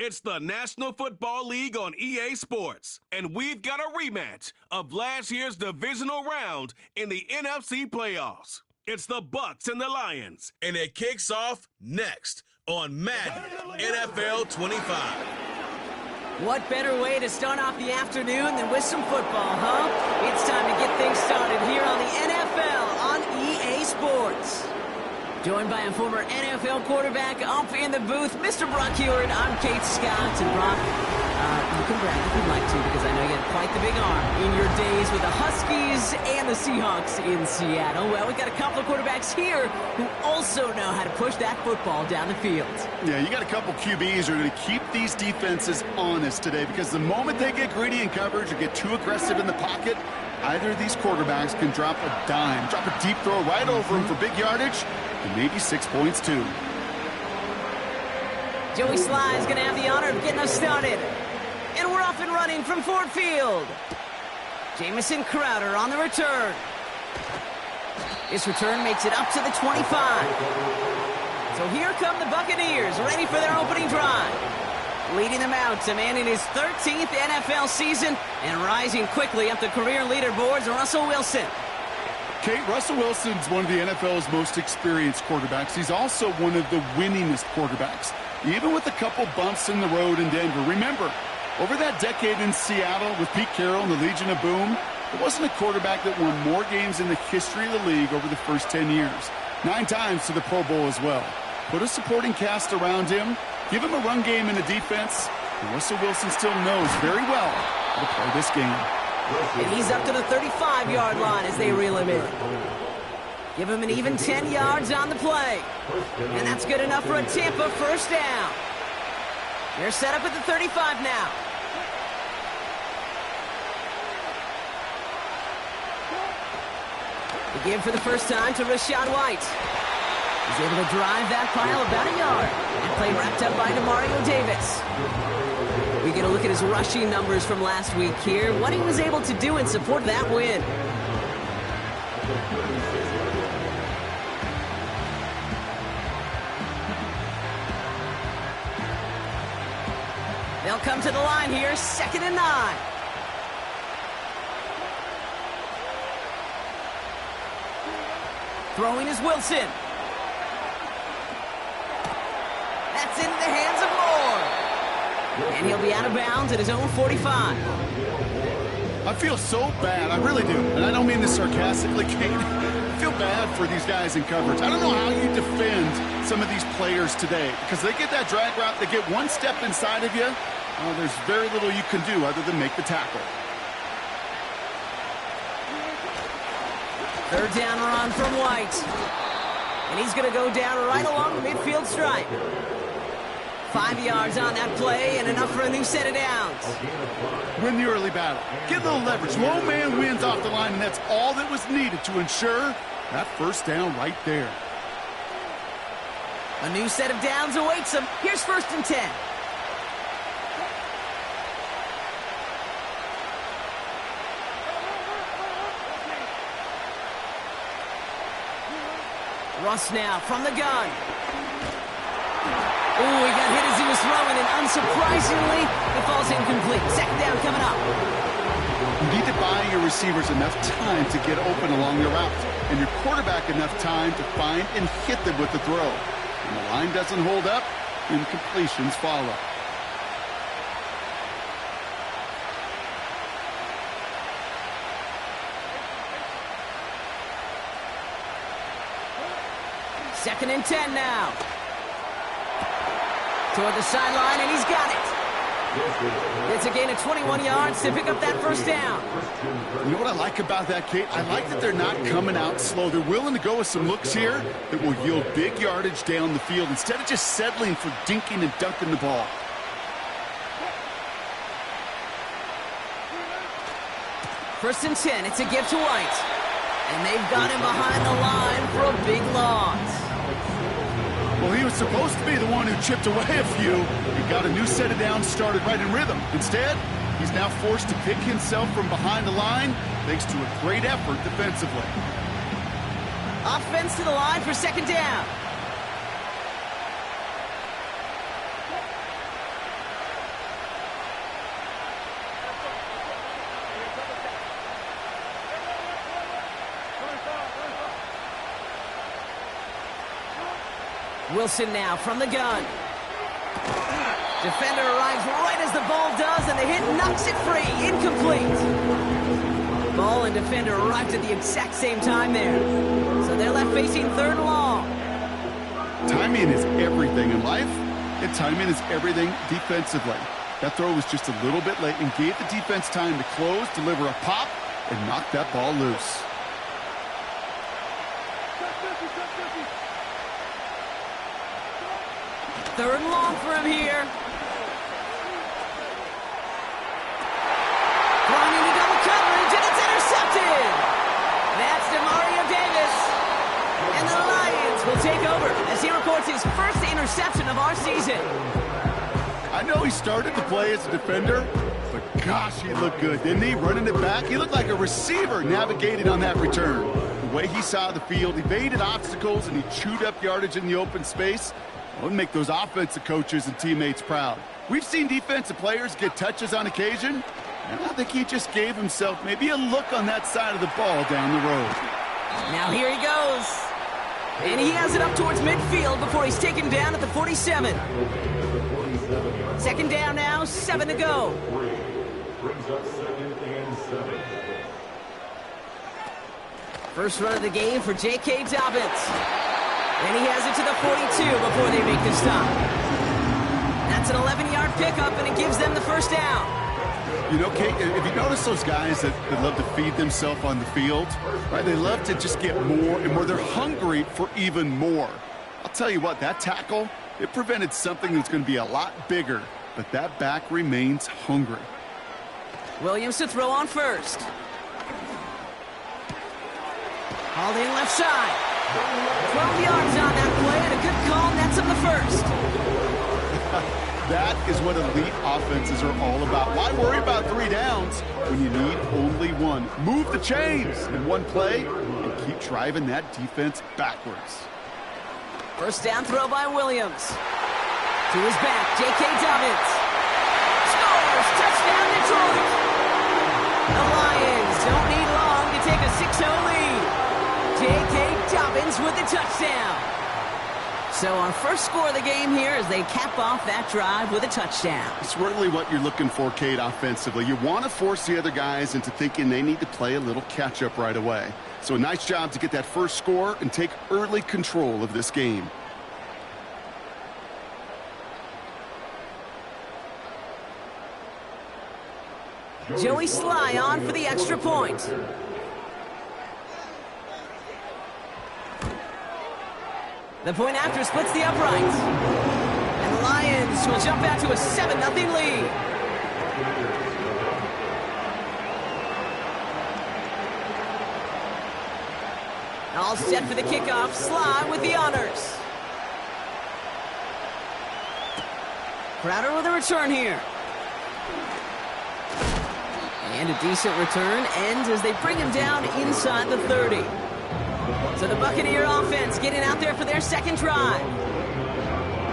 It's the National Football League on EA Sports, and we've got a rematch of last year's divisional round in the NFC playoffs. It's the Bucs and the Lions, and it kicks off next on Madden NFL 25. What better way to start off the afternoon than with some football, huh? It's time to get things started here on the NFL on EA Sports. Joined by a former NFL quarterback up in the booth, Mr. Brock Hewitt. I'm Kate Scott. And Brock, you can brag if you'd like to, because I know you had quite the big arm in your days with the Huskies and the Seahawks in Seattle. Well, we've got a couple of quarterbacks here who also know how to push that football down the field. Yeah, you got a couple QBs who are going to keep these defenses honest today, because the moment they get greedy in coverage or get too aggressive in the pocket, either of these quarterbacks can drop a dime, drop a deep throw right over him for big yardage, and maybe 6 points too. Joey Sly is going to have the honor of getting us started. And we're off and running from Ford Field. Jamison Crowder on the return. This return makes it up to the 25. So here come the Buccaneers, ready for their opening drive. Leading them out, a man in his 13th NFL season and rising quickly up the career leaderboards, Russell Wilson. Kate, Russell Wilson's one of the NFL's most experienced quarterbacks. He's also one of the winningest quarterbacks, even with a couple bumps in the road in Denver. Remember, over that decade in Seattle with Pete Carroll and the Legion of Boom, there wasn't a quarterback that won more games in the history of the league over the first 10 years. 9 times to the Pro Bowl as well. Put a supporting cast around him, give him a run game in the defense, and Russell Wilson still knows very well how to play this game. And he's up to the 35-yard line as they reel him in. Give him an even 10 yards on the play. And that's good enough for a Tampa first down. They're set up at the 35 now. The give for the first time to Rachaad White. He's able to drive that pile about a yard. And play wrapped up by Demario Davis. We get a look at his rushing numbers from last week here. What he was able to do and support that win. They'll come to the line here, 2nd and 9. Throwing is Wilson. That's into the hands of Moore. And he'll be out of bounds at his own 45. I feel so bad, I really do. And I don't mean this sarcastically, Kate. I feel bad for these guys in coverage. I don't know how you defend some of these players today, because they get that drag route, they get one step inside of you, there's very little you can do other than make the tackle. 3rd down run from White. And he's going to go down right along the midfield stripe. 5 yards on that play and enough for a new set of downs. Win the early battle. Get a little leverage. Low man wins off the line, and that's all that was needed to ensure that first down right there. A new set of downs awaits him. Here's 1st and 10. Russ now from the gun. Ooh, he got hit as he was throwing, and unsurprisingly, it falls incomplete. 2nd down coming up. You need to buy your receivers enough time to get open along your route, and your quarterback enough time to find and hit them with the throw. When the line doesn't hold up, incompletions follow. Second and 10 now. Toward the sideline, and he's got it. It's a gain of 21 yards to pick up that first down. You know what I like about that, Kate? I like that they're not coming out slow. They're willing to go with some looks here that will yield big yardage down the field instead of just settling for dinking and dunking the ball. First and 10, it's a give to White. And they've got him behind the line for a big loss. Well, he was supposed to be the one who chipped away a few. He got a new set of downs started right in rhythm. Instead, he's now forced to pick himself from behind the line thanks to a great effort defensively. Offense to the line for 2nd down. Wilson now from the gun. Defender arrives right as the ball does, and the hit knocks it free. Incomplete. Ball and defender arrived at the exact same time there. So they're left facing third and long. Timing is everything in life, and timing is everything defensively. That throw was just a little bit late and gave the defense time to close, deliver a pop, and knock that ball loose. Third and long for him here. Thrown into double coverage, and it's intercepted. That's DeMario Davis. And the Lions will take over as he records his first interception of our season. I know he started the play as a defender, but gosh, he looked good, didn't he? Running it back, he looked like a receiver navigating on that return. The way he saw the field, evaded obstacles, and he chewed up yardage in the open space. It would make those offensive coaches and teammates proud. We've seen defensive players get touches on occasion, and I think he just gave himself maybe a look on that side of the ball down the road. Now here he goes. And he has it up towards midfield before he's taken down at the 47. Second down now, 7 to go. First run of the game for J.K. Dobbins. And he has it to the 42 before they make the stop. That's an 11-yard pickup, and it gives them the first down. You know, Kate, if you notice those guys that love to feed themselves on the field, right? They love to just get more and more. They're hungry for even more. I'll tell you what, that tackle, it prevented something that's going to be a lot bigger, but that back remains hungry. Williams to throw on first. Hauled in left side. 12 yards on that play, and a good call nets him the first. That is what elite offenses are all about. Why worry about 3 downs when you need only one? Move the chains in one play and keep driving that defense backwards. First down throw by Williams. To his back, J.K. Dobbins. Scores! Touchdown, Detroit! The Lions don't need long to take a 6-0 lead. J.K. Dobbins with the touchdown. So our first score of the game here as they cap off that drive with a touchdown. It's really what you're looking for, Kate, offensively. You want to force the other guys into thinking they need to play a little catch-up right away. So a nice job to get that first score and take early control of this game. Joey Sly on for the extra point. The point after splits the uprights. And the Lions will jump out to a 7-0 lead. All set for the kickoff. Sly with the honors. Crowder with a return here. And a decent return ends as they bring him down inside the 30. So the Buccaneer offense getting out there for their second drive.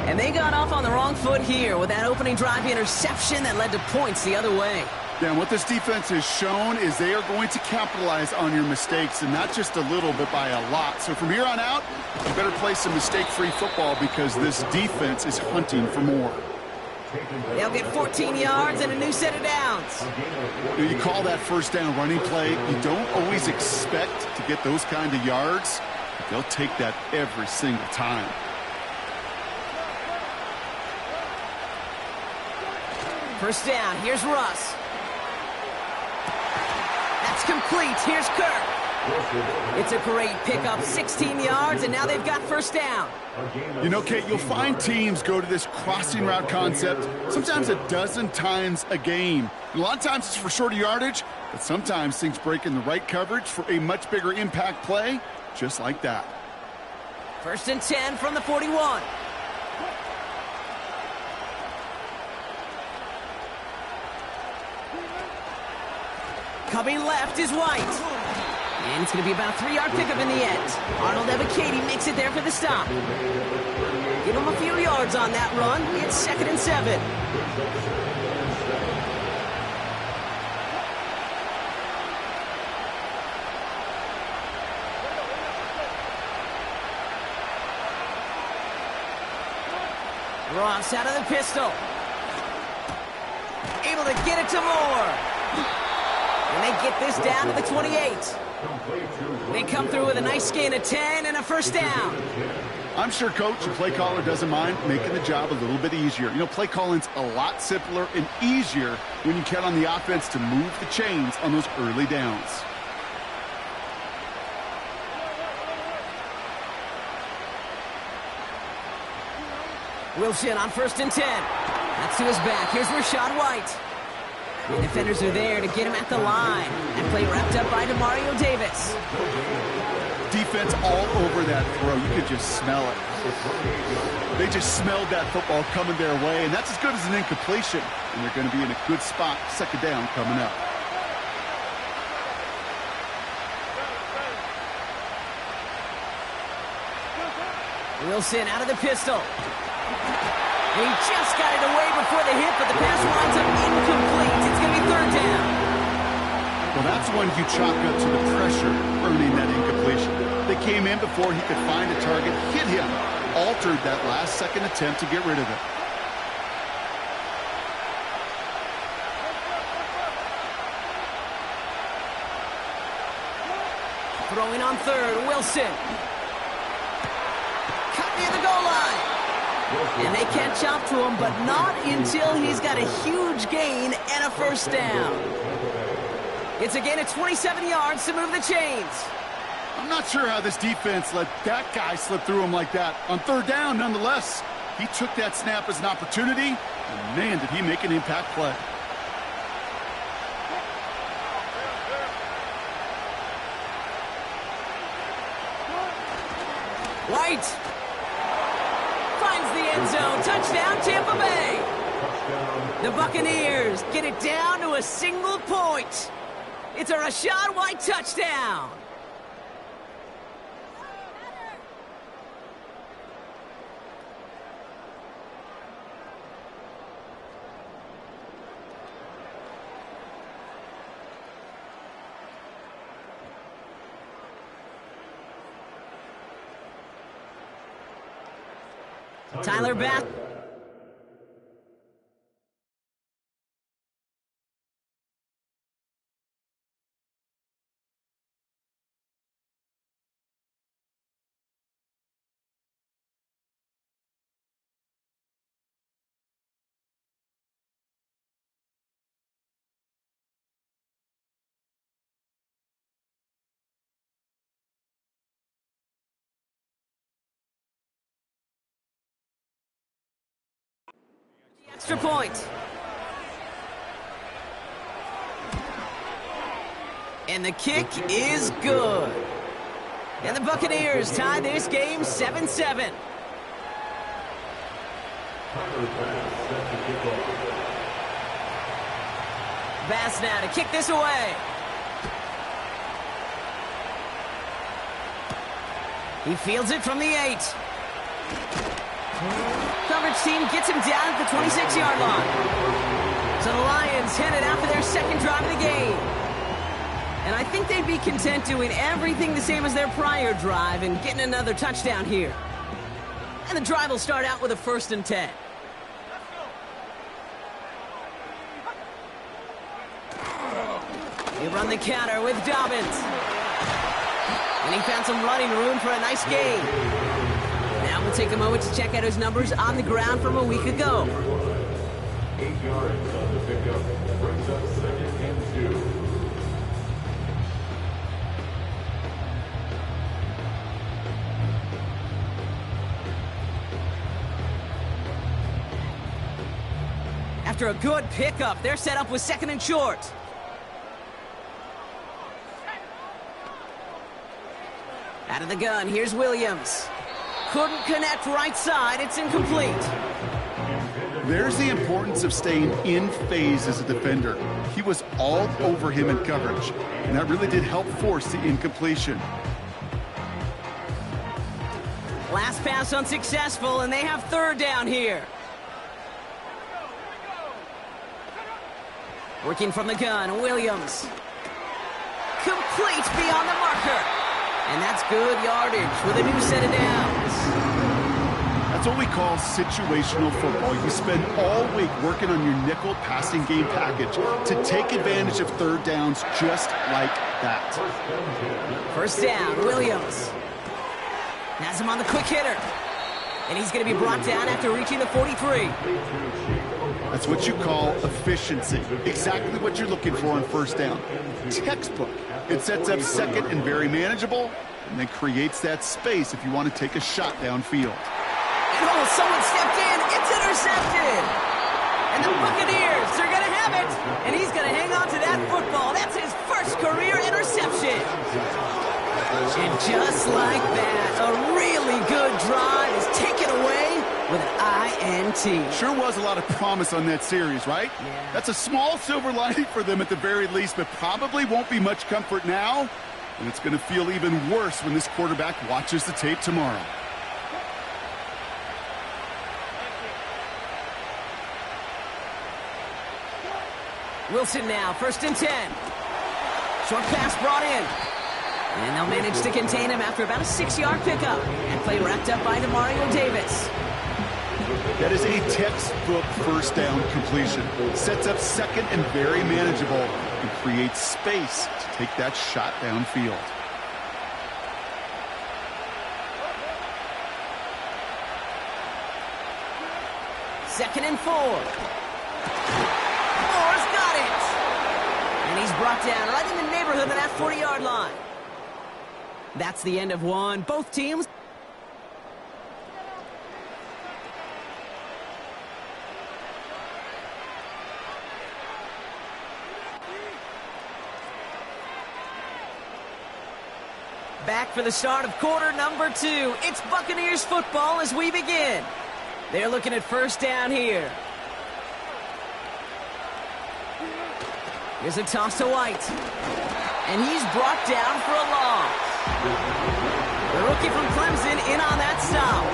And they got off on the wrong foot here with that opening drive interception that led to points the other way. Yeah, and what this defense has shown is they are going to capitalize on your mistakes, and not just a little, but by a lot. So from here on out, you better play some mistake-free football because this defense is hunting for more. They'll get 14 yards and a new set of downs. You call that first down running play. You don't always expect to get those kind of yards, but they'll take that every single time. First down, here's Russ. That's complete, here's Kirk. It's a great pickup, 16 yards, and now they've got first down. You know, Kate, you'll find teams go to this crossing route concept sometimes a dozen times a game. A lot of times it's for shorter yardage, but sometimes things break in the right coverage for a much bigger impact play, just like that. First and 10 from the 41. Coming left is White. And it's going to be about a 3-yard pickup in the end. Arnold Ebiketie makes it there for the stop. Give him a few yards on that run. It's 2nd and 7. Ross out of the pistol. Able to get it to Moore. And they get this down to the 28. They come through with a nice gain of 10 and a first down. I'm sure coach and play caller doesn't mind making the job a little bit easier. You know, play calling's a lot simpler and easier when you count on the offense to move the chains on those early downs. Wilson on 1st and 10. That's to his back. Here's Rachaad White. The defenders are there to get him at the line. And play wrapped up by Demario Davis. Defense all over that throw. You could just smell it. They just smelled that football coming their way, and that's as good as an incompletion. And they're going to be in a good spot. 2nd down coming up. Wilson out of the pistol. He just got it away before the hit, but the pass winds up incomplete. It's going to be 3rd down. Well, that's when you chalk up to the pressure earning that incompletion. They came in before he could find a target, hit him, altered that last-second attempt to get rid of it. Throwing on 3rd, Wilson. Cut near the goal line. And they catch up to him, but not until he's got a huge gain and a first down. It's a gain of 27 yards to move the chains. I'm not sure how this defense let that guy slip through him like that. On 3rd down, nonetheless, he took that snap as an opportunity, and man, did he make an impact play. White finds the end zone. Touchdown, Tampa Bay. The Buccaneers get it down to a single point. It's a Rachaad White touchdown. Tyler Bass. Extra point. And the kick is good. And the Buccaneers tie this game 7-7. Bass now to kick this away. He fields it from the 8. Coverage team gets him down at the 26-yard line. So the Lions headed out for their 2nd drive of the game. And I think they'd be content doing everything the same as their prior drive and getting another touchdown here. And the drive will start out with a 1st and 10. They run the counter with Dobbins. And he found some running room for a nice gain. Now we'll take a moment to check out his numbers on the ground from a week ago. 8 yards on the pickup. Brings up 2nd and 2. After a good pickup, they're set up with 2nd and short. Out of the gun, here's Williams. Couldn't connect right side, it's incomplete. There's the importance of staying in phase as a defender. He was all over him in coverage, and that really did help force the incompletion. Last pass unsuccessful, and they have 3rd down here. Working from the gun, Williams. Complete beyond the marker. And that's good yardage with a new set of downs. That's what we call situational football. You spend all week working on your nickel passing game package to take advantage of third downs just like that. First down, Williams. Has him on the quick hitter. And he's going to be brought down after reaching the 43. That's what you call efficiency. Exactly what you're looking for on first down. Textbook. It sets up second and very manageable, and then creates that space if you want to take a shot downfield. And oh, someone stepped in. It's intercepted. And the Buccaneers are going to have it. And he's going to hang on to that football. That's his first career interception. And just like that, a really good drive is taken away with an INT. Sure was a lot of promise on that series, right? Yeah. That's a small silver lining for them at the very least, but probably won't be much comfort now. And it's going to feel even worse when this quarterback watches the tape tomorrow. Wilson now, 1st and 10. Short pass brought in. And they'll manage to contain him after about a 6-yard pickup. And play wrapped up by Mario Davis. That is a textbook first down completion. Sets up second and very manageable and creates space to take that shot downfield. Second and 4. Moore's got it. And he's brought down right in the neighborhood of that 40-yard line. That's the end of one. Both teams. Back for the start of quarter number 2. It's Buccaneers football as we begin. They're looking at first down here. Here's a toss to White. And he's brought down for a loss. The rookie from Clemson in on that stop.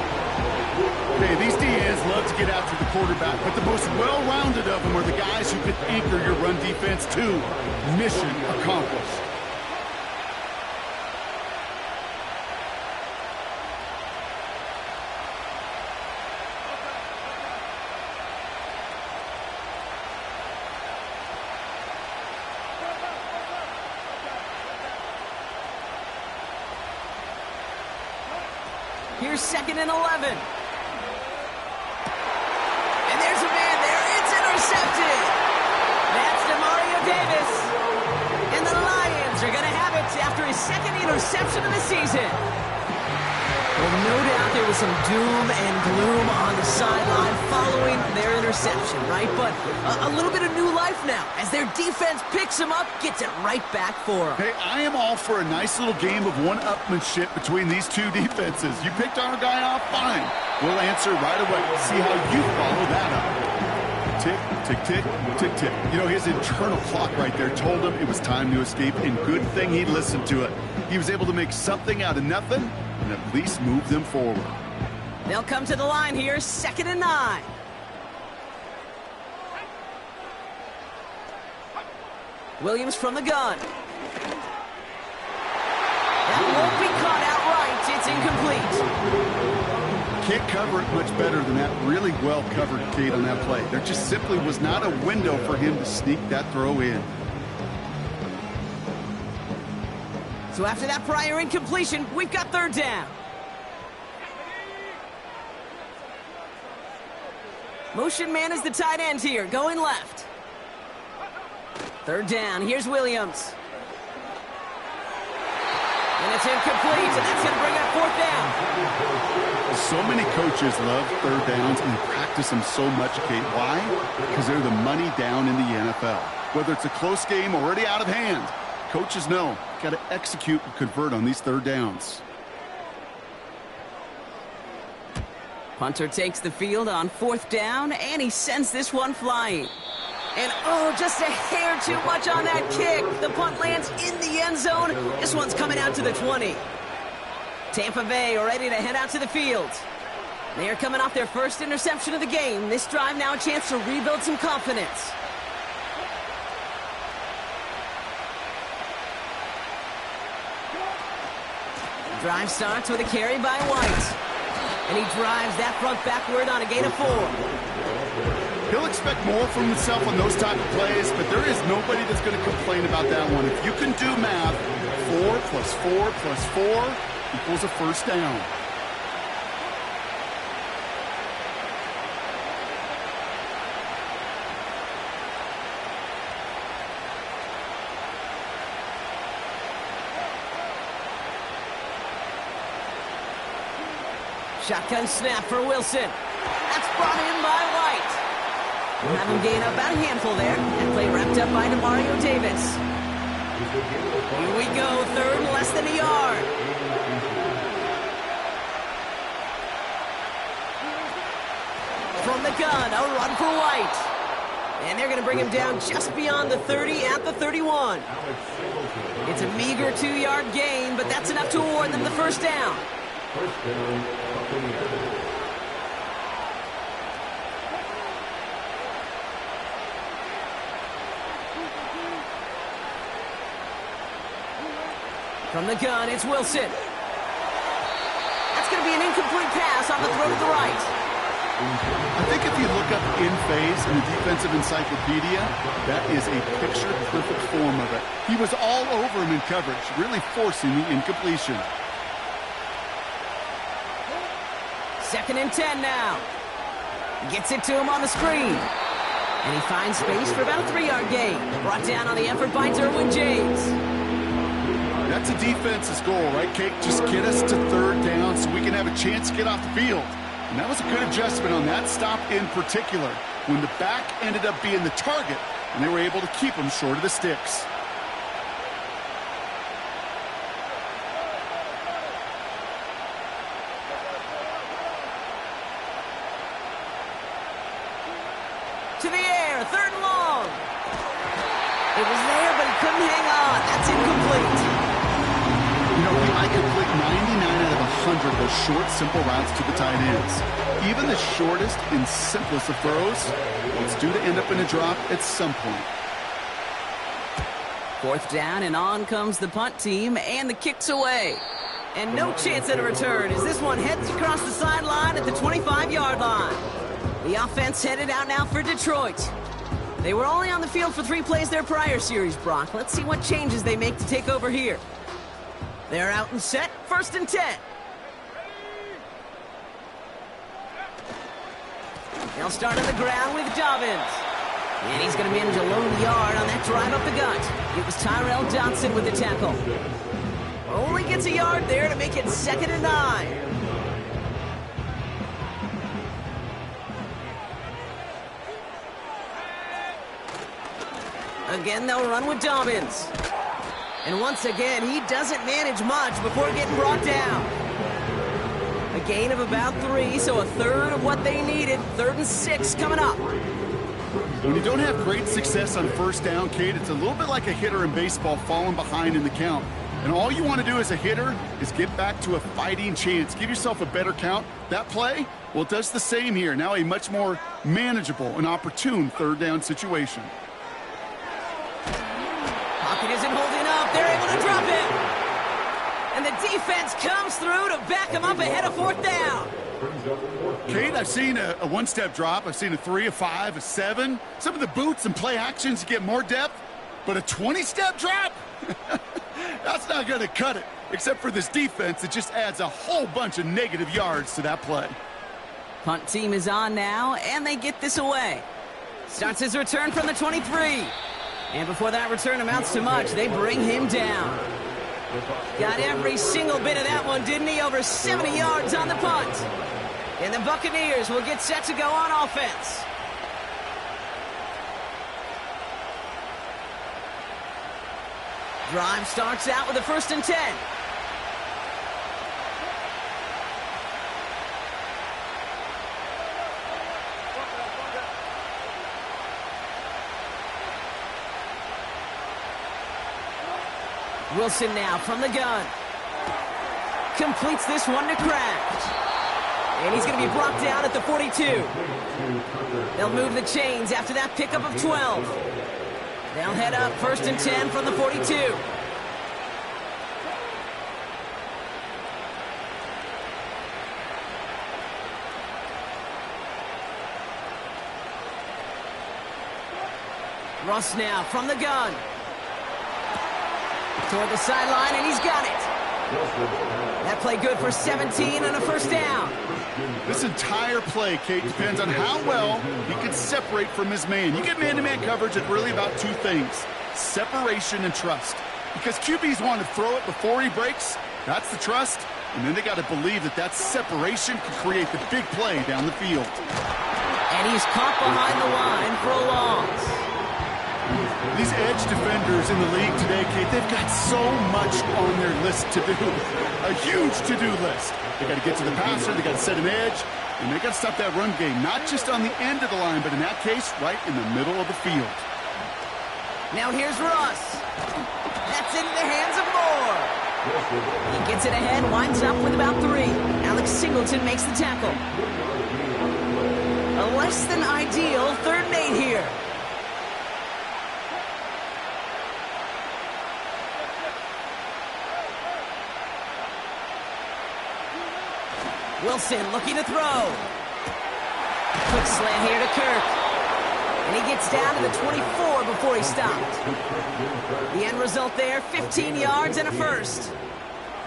Hey, these DNs love to get after the quarterback, but the most well-rounded of them are the guys who can anchor your run defense too. Mission accomplished. Here's 2nd and 11. And there's a man there. It's intercepted. That's Mario Davis. And the Lions are going to have it after his 2nd interception of the season. Well, no doubt there was some doom and gloom on the sideline following their interception, right? But a little bit of new life now as their defense picks him up, gets it right back for him. Hey, I am all for a nice little game of one-upmanship between these two defenses. You picked our guy off, fine. We'll answer right away. See how you follow that up. Tick, tick, tick, tick, tick. You know, his internal clock right there told him it was time to escape, and good thing he listened to it. He was able to make something out of nothing and at least move them forward. They'll come to the line here, 2nd and 9. Williams from the gun. That won't be caught outright. It's incomplete. Can't cover it much better than that really well covered Kate on that play. There just simply was not a window for him to sneak that throw in. So after that prior incompletion, we've got 3rd down. Motion man is the tight end here, going left. 3rd down, here's Williams. And it's incomplete, and that's going to bring up 4th down. So many coaches love 3rd downs and practice them so much, Kate. Why? Because they're the money down in the NFL. Whether it's a close game already out of hand, coaches know, got to execute and convert on these 3rd downs. Punter takes the field on 4th down, and he sends this one flying. And, oh, just a hair too much on that kick. The punt lands in the end zone. This one's coming out to the 20. Tampa Bay ready to head out to the field. They are coming off their first interception of the game. This drive now a chance to rebuild some confidence. Drive starts with a carry by White. And he drives that front backward on a gain of 4. He'll expect more from himself on those type of plays, but there is nobody that's going to complain about that one. If you can do math, 4 plus 4 plus 4 equals a first down. Shotgun snap for Wilson. That's brought in by White. We'll have him gain about a handful there. That play wrapped up by Demario Davis. Here we go, third and less than a yard. From the gun, a run for White. And they're going to bring him down just beyond the 30 at the 31. It's a meager 2-yard gain, but that's enough to award them the first down. From the gun, it's Wilson. That's going to be an incomplete pass on the throw to the right. I think if you look up in phase in the defensive encyclopedia, that is a picture-perfect form of it. He was all over him in coverage, really forcing the incompletion. 2nd and 10 now. Gets it to him on the screen. And he finds space for about a 3-yard gain. Brought down on the effort by Derwin James. That's a defense's goal, right, Kate? Just get us to 3rd down so we can have a chance to get off the field. And that was a good adjustment on that stop in particular, when the back ended up being the target, and they were able to keep him short of the sticks. To the air, 3rd and long. It was there, but he couldn't hang on. That's incomplete. You know, I complete 99 out of 100 of those short, simple routes to the tight ends. Even the shortest and simplest of throws, it's due to end up in a drop at some point. 4th down, and on comes the punt team, and the kick's away. And no chance at a return as this one heads across the sideline at the 25-yard line. The offense headed out now for Detroit. They were only on the field for 3 plays their prior series, Brock. Let's see what changes they make to take over here. They're out and set, 1st and 10. They'll start on the ground with Dobbins. And he's going to manage a lone yard on that drive up the gut. It was Tyrell Dodson with the tackle. Only gets a yard there to make it 2nd and 9. Again, they'll run with Dobbins. And once again, he doesn't manage much before getting brought down. A gain of about 3, so a 1/3 of what they needed. 3rd and 6 coming up. When you don't have great success on 1st down, Kate, it's a little bit like a hitter in baseball falling behind in the count. And all you want to do as a hitter is get back to a fighting chance. Give yourself a better count. That play, well, it does the same here. Now a much more manageable and opportune 3rd down situation. Pocket isn't holding up. They're able to drop him. And the defense comes through to back him up ahead of 4th down. Kate, I've seen a 1-step drop. I've seen a 3, a 5, a 7. Some of the boots and play actions get more depth. But a 20-step drop? That's not going to cut it. Except for this defense, it just adds a whole bunch of negative yards to that play. Punt team is on now, and they get this away. Starts his return from the 23. And before that return amounts to much, they bring him down. Got every single bit of that one, didn't he? Over 70 yards on the punt. And the Buccaneers will get set to go on offense. Drive starts out with a 1st and 10. Wilson now from the gun. Completes this one to Kraft. And he's going to be brought down at the 42. They'll move the chains after that pickup of 12. They'll head up 1st and 10 from the 42. Russ now from the gun. Toward the sideline, and he's got it. That play good for 17 and a first down. This entire play, Kate, depends on how well he can separate from his man. You get man-to-man coverage at really about two things: separation and trust. Because QBs want to throw it before he breaks, that's the trust, and then they got to believe that that separation can create the big play down the field. And he's caught behind the line for a loss. These edge defenders in the league today, Kate, they've got so much on their list to do. A huge to-do list. They got to get to the passer, they got to set an edge, and they got to stop that run game, not just on the end of the line, but in that case, right in the middle of the field. Now here's Russ. That's into the hands of Moore. He gets it ahead, winds up with about 3. Alex Singleton makes the tackle. A less than ideal 3rd and 8 here. Wilson looking to throw. Quick slant here to Kirk. And he gets down to the 24 before he stopped. The end result there, 15 yards and a first.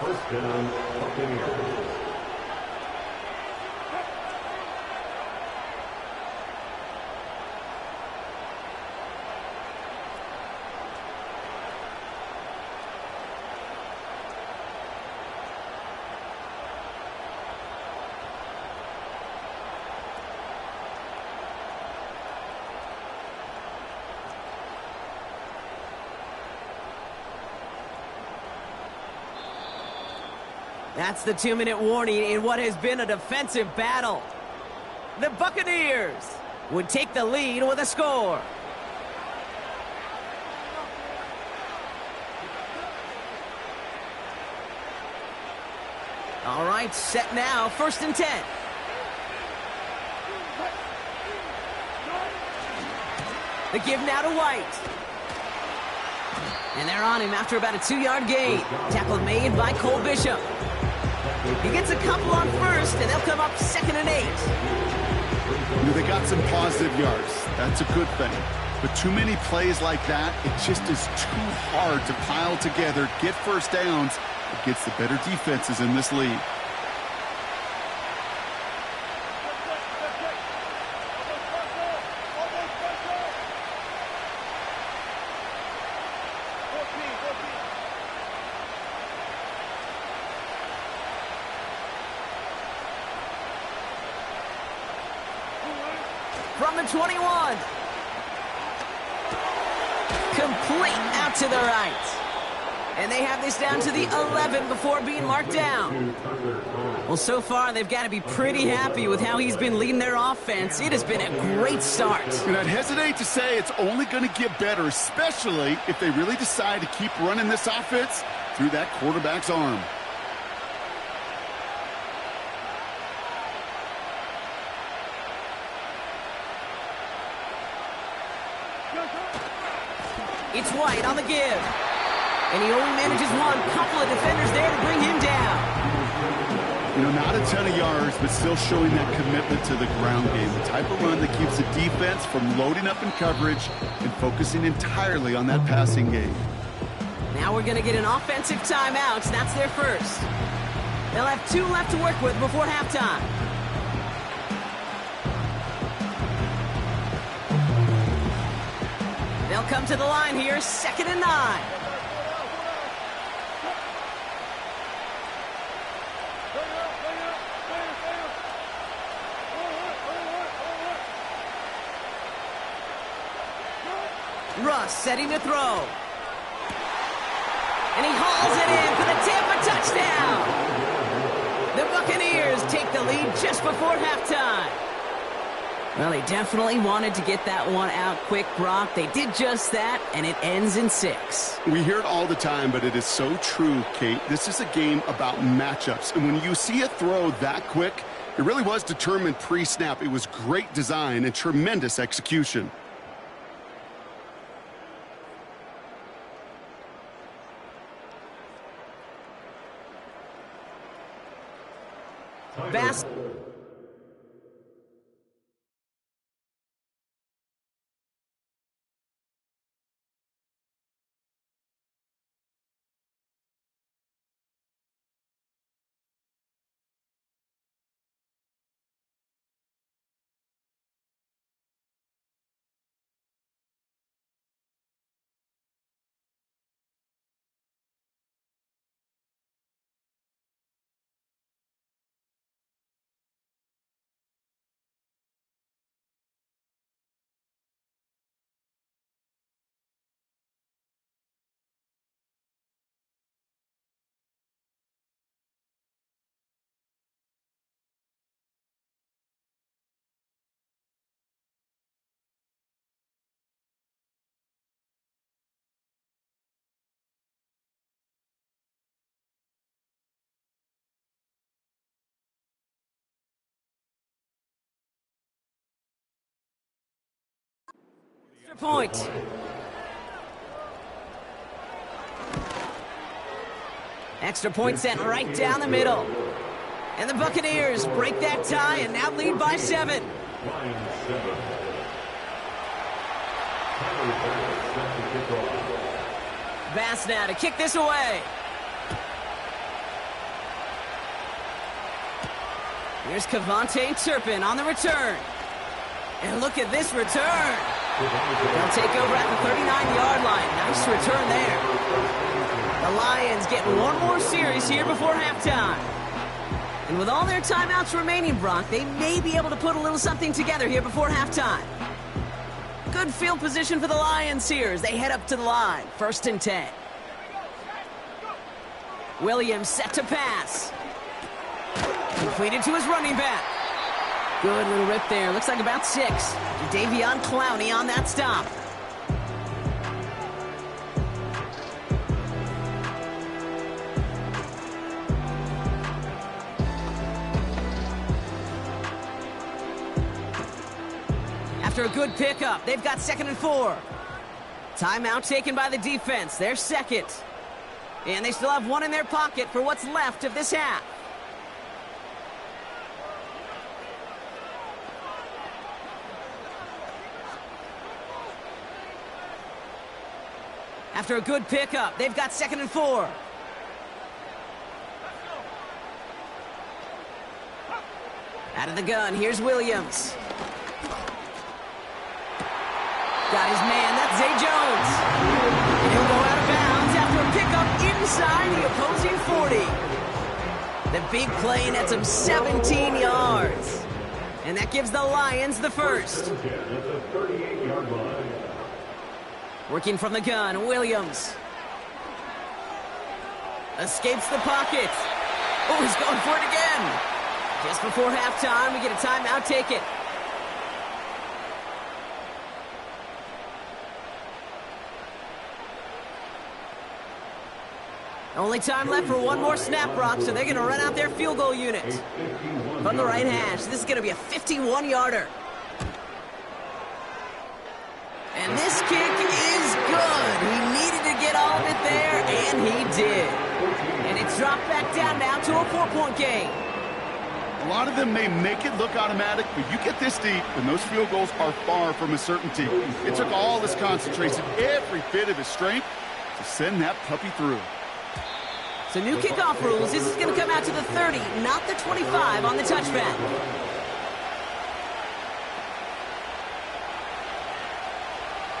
First down, Buccaneers. That's the 2-minute warning in what has been a defensive battle. The Buccaneers would take the lead with a score. All right, set now, 1st and 10. The give now to White. And they're on him after about a 2-yard gain. Tackle made by Cole Bishop. He gets a couple on first, and they'll come up 2nd and 8. You know, they got some positive yards. That's a good thing. But too many plays like that, it just is too hard to pile together, get first downs against the better defenses in this league. From the 21. Complete out to the right. And they have this down to the 11 before being marked down. Well, so far, they've got to be pretty happy with how he's been leading their offense. It has been a great start. And I'd hesitate to say it's only going to get better, especially if they really decide to keep running this offense through that quarterback's arm. It's White on the give. And he only manages one. Couple of defenders there to bring him down. You know, not a ton of yards, but still showing that commitment to the ground game. The type of run that keeps the defense from loading up in coverage and focusing entirely on that passing game. Now we're going to get an offensive timeout. That's their first. They'll have 2 left to work with before halftime. They'll come to the line here, 2nd and 9. Russ setting to throw. And he hauls it in for the Tampa touchdown. The Buccaneers take the lead just before halftime. Well, they definitely wanted to get that one out quick, Brock. They did just that, and it ends in 6. We hear it all the time, but it is so true, Kate. This is a game about matchups, and when you see a throw that quick, it really was determined pre-snap. It was great design and tremendous execution. Bass. point. Extra point sent right down the middle. And the Buccaneers break that tie and now lead by 7. Lions 7. Bass now to kick this away. Here's Cavante Turpin on the return. And look at this return. They'll take over at the 39-yard line. Nice return there. The Lions get one more series here before halftime. And with all their timeouts remaining, Brock, they may be able to put a little something together here before halftime. Good field position for the Lions here as they head up to the line. 1st and 10. Williams set to pass. Completed to his running back. Good little rip there. Looks like about 6. Davion Clowney on that stop. After a good pickup, they've got 2nd and 4. Timeout taken by the defense. They're 2nd. And they still have 1 in their pocket for what's left of this half. After a good pickup, they've got 2nd and 4. Out of the gun, here's Williams. Got his man, that's Zay Jones. And he'll go out of bounds after a pickup inside the opposing 40. The big play nets him 17 yards. And that gives the Lions the first. At the 38-yard line. Working from the gun, Williams. Escapes the pocket. Oh, he's going for it again. Just before halftime, we get a timeout taken. Only time left for one more snap, Brock, so they're going to run out their field goal unit. From the right hash, this is going to be a 51-yarder. And this kick is good. He needed to get all of it there, and he did. And it's dropped back down now to a 4-point game. A lot of them may make it look automatic, but you get this deep, and those field goals are far from a certainty. It took all his concentration, every bit of his strength, to send that puppy through. So new kickoff rules. This is going to come out to the 30, not the 25 on the touchback.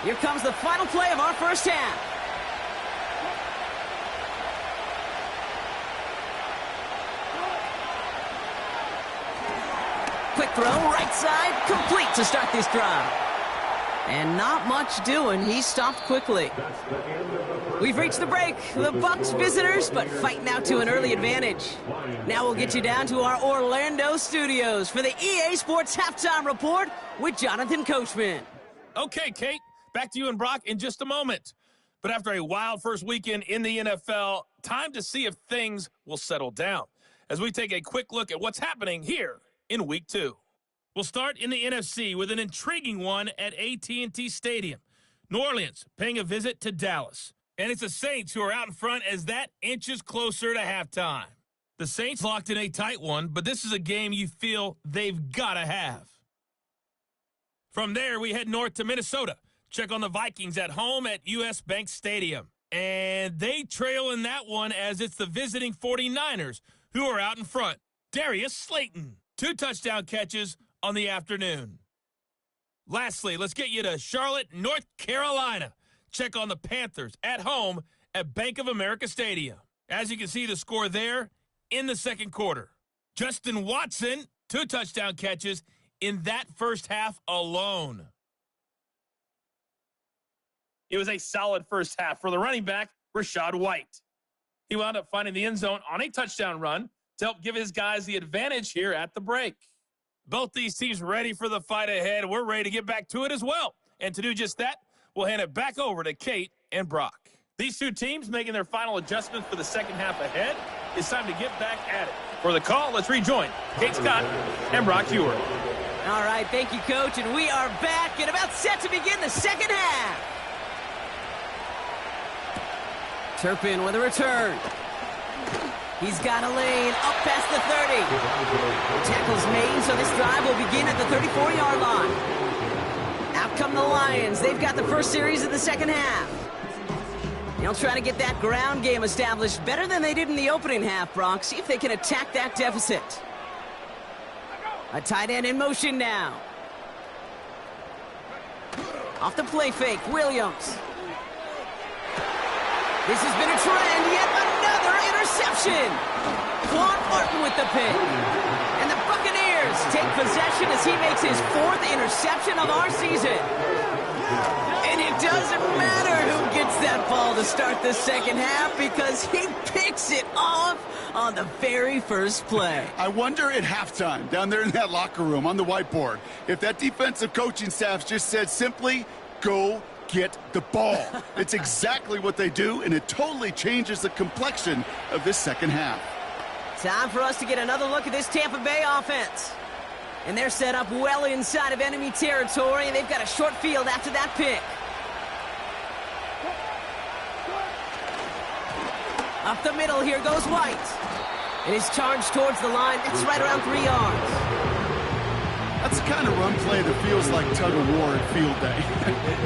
Here comes the final play of our first half. Quick throw, right side, complete to start this drive. And not much doing. He stopped quickly. We've reached the break. The Bucs visitors, but fighting out to an early advantage. Now we'll get you down to our Orlando studios for the EA Sports Halftime Report with Jonathan Coachman. Okay, Kate, back to you and Brock in just a moment. But after a wild first weekend in the NFL, time to see if things will settle down as we take a quick look at what's happening here in Week 2. We'll start in the NFC with an intriguing one at AT&T Stadium. New Orleans paying a visit to Dallas. And it's the Saints who are out in front as that inches closer to halftime. The Saints locked in a tight one, but this is a game you feel they've got to have. From there, we head north to Minnesota. Check on the Vikings at home at US Bank Stadium. And they trail in that one as it's the visiting 49ers who are out in front. Darius Slayton, 2 touchdown catches on the afternoon. Lastly, let's get you to Charlotte, North Carolina. Check on the Panthers at home at Bank of America Stadium. As you can see, the score there in the second quarter. Justin Watson, 2 touchdown catches in that first half alone. It was a solid first half for the running back, Rachaad White. He wound up finding the end zone on a touchdown run to help give his guys the advantage here at the break. Both these teams ready for the fight ahead. We're ready to get back to it as well. And to do just that, we'll hand it back over to Kate and Brock. These two teams making their final adjustments for the second half ahead. It's time to get back at it. For the call, let's rejoin Kate Scott and Brock Hewer. All right, thank you, Coach, and we are back and about set to begin the second half. Turpin with a return. He's got a lane up past the 30. Tackle's made, so this drive will begin at the 34-yard line. Out come the Lions. They've got the first series of the second half. They'll try to get that ground game established better than they did in the opening half, Brock. See if they can attack that deficit. A tight end in motion now. Off the play fake, Williams. This has been a trend, yet another interception. Quan Martin with the pick. And the Buccaneers take possession as he makes his 4th interception of our season. And it doesn't matter who gets that ball to start the second half because he picks it off on the very first play. I wonder at halftime, down there in that locker room on the whiteboard, if that defensive coaching staff just said simply, go get the ball. It's exactly what they do, and it totally changes the complexion of this second half. Time for us to get another look at this Tampa Bay offense. And they're set up well inside of enemy territory, and they've got a short field after that pick. Up the middle, here goes White. And his charge towards the line, it's right around 3 yards. That's the kind of run play that feels like tug-of-war at field day.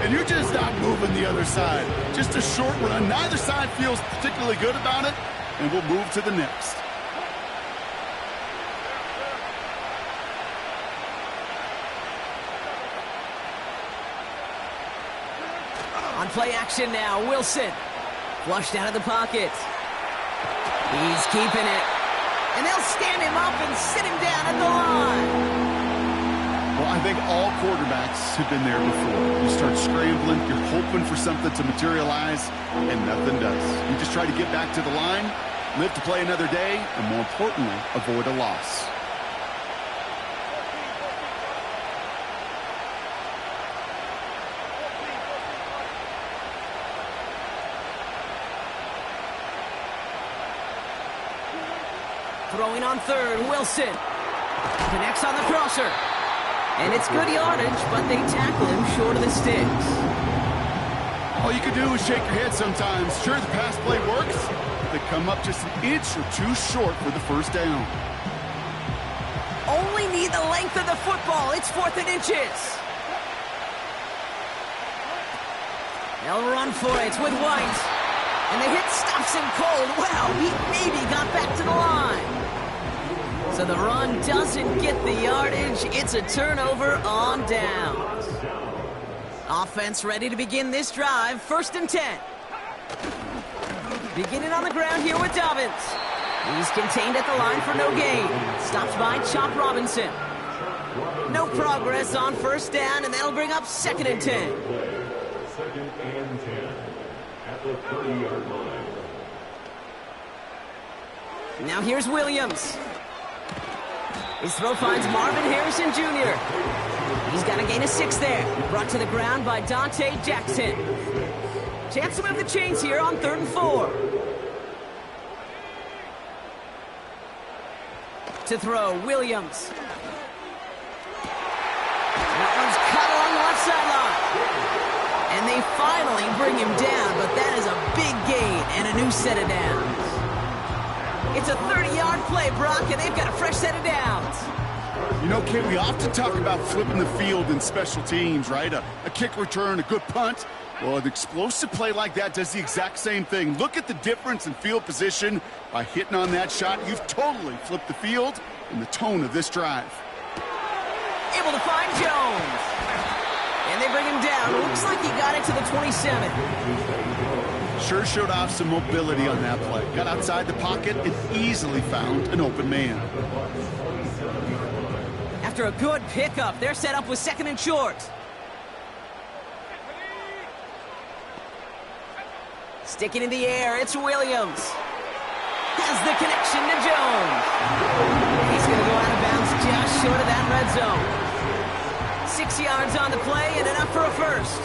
And you're just not moving the other side. Just a short run. Neither side feels particularly good about it, and we'll move to the next. On play action now, Wilson. Flushed out of the pocket. He's keeping it. And they'll stand him up and sit him down at the line. Well, I think all quarterbacks have been there before. You start scrambling, you're hoping for something to materialize, and nothing does. You just try to get back to the line, live to play another day, and more importantly, avoid a loss. Throwing on third, Wilson. Connects on the crosser. And it's good yardage, but they tackle him short of the sticks. All you can do is shake your head sometimes. Sure, the pass play works. They come up just an inch or two short for the first down. Only need the length of the football. It's 4th and inches. They'll run for it with White. And the hit stops him cold. Wow, he maybe got back to the line. So the run doesn't get the yardage. It's a turnover on downs. Offense ready to begin this drive. 1st and 10. Beginning on the ground here with Dobbins. He's contained at the line for no gain. Stops by Chop Robinson. No progress on 1st down, and that'll bring up 2nd and 10. 2nd and 10 at the 30-yard line. Now here's Williams. His throw finds Marvin Harrison Jr. He's got a gain of 6 there. Brought to the ground by Dante Jackson. Chance to move the chains here on 3rd and 4. To throw, Williams. That one's cut along the left sideline. And they finally bring him down, but that is a big gain and a new set of downs. It's a 30-yard play, Brock, and they've got a fresh set of downs. You know, Kate, we often talk about flipping the field in special teams, right? A kick return, a good punt. Well, an explosive play like that does the exact same thing. Look at the difference in field position. By hitting on that shot, you've totally flipped the field and the tone of this drive. Able to find Jones. And they bring him down. Looks like he got it to the 27. Sure showed off some mobility on that play. Got outside the pocket and easily found an open man. After a good pickup, they're set up with 2nd and short. Sticking in the air, it's Williams. Has the connection to Jones. He's going to go out of bounds just short of that red zone. 6 yards on the play and enough for a first.